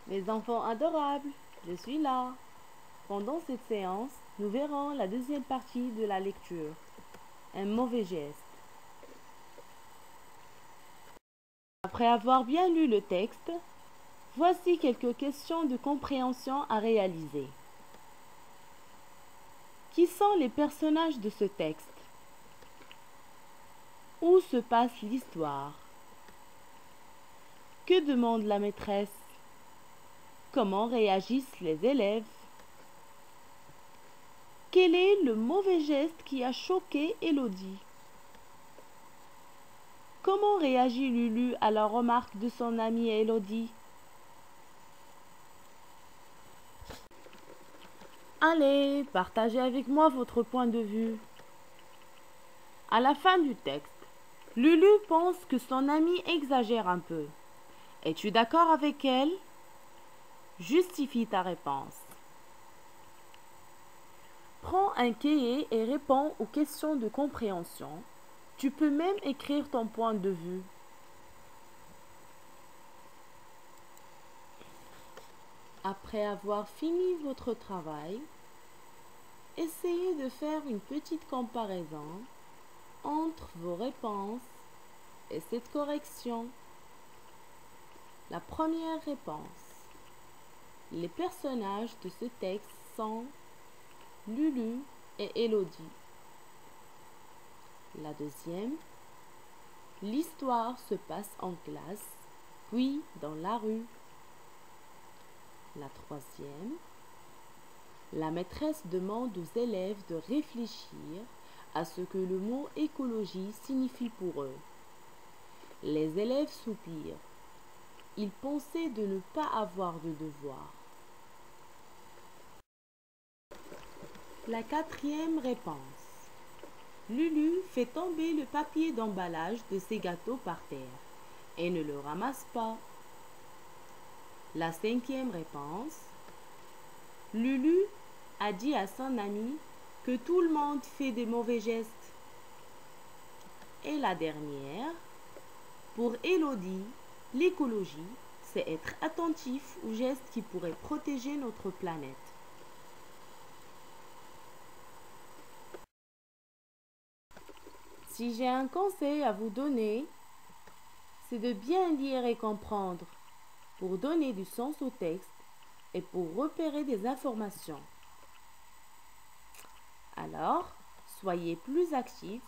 Mes enfants adorables, je suis là. Pendant cette séance, nous verrons la deuxième partie de la lecture. Un mauvais geste. Après avoir bien lu le texte, voici quelques questions de compréhension à réaliser. Qui sont les personnages de ce texte? Où se passe l'histoire? Que demande la maîtresse? Comment réagissent les élèves? Quel est le mauvais geste qui a choqué Élodie? Comment réagit Lulu à la remarque de son amie Élodie? Allez, partagez avec moi votre point de vue. À la fin du texte, Lulu pense que son amie exagère un peu. Es-tu d'accord avec elle? Justifie ta réponse. Prends un cahier et réponds aux questions de compréhension. Tu peux même écrire ton point de vue. Après avoir fini votre travail, essayez de faire une petite comparaison entre vos réponses et cette correction. La première réponse. Les personnages de ce texte sont Lulu et Élodie. La deuxième. L'histoire se passe en classe, puis dans la rue. La troisième. La maîtresse demande aux élèves de réfléchir à ce que le mot écologie signifie pour eux. Les élèves soupirent. Ils pensaient de ne pas avoir de devoir. La quatrième réponse. Lulu fait tomber le papier d'emballage de ses gâteaux par terre et ne le ramasse pas. La cinquième réponse. Lulu a dit à son ami que tout le monde fait des mauvais gestes. Et la dernière. Pour Élodie, l'écologie, c'est être attentif aux gestes qui pourraient protéger notre planète. Si j'ai un conseil à vous donner, c'est de bien lire et comprendre pour donner du sens au texte et pour repérer des informations. Alors, soyez plus actifs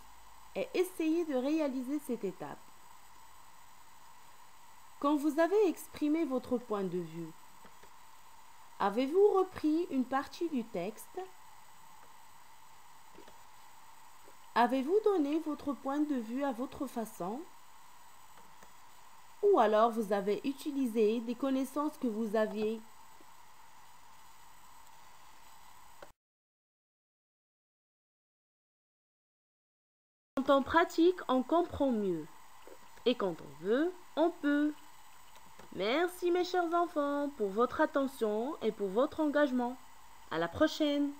et essayez de réaliser cette étape. Quand vous avez exprimé votre point de vue, avez-vous repris une partie du texte? Avez-vous donné votre point de vue à votre façon? Ou alors vous avez utilisé des connaissances que vous aviez? Quand on pratique, on comprend mieux. Et quand on veut, on peut. Merci mes chers enfants pour votre attention et pour votre engagement. À la prochaine!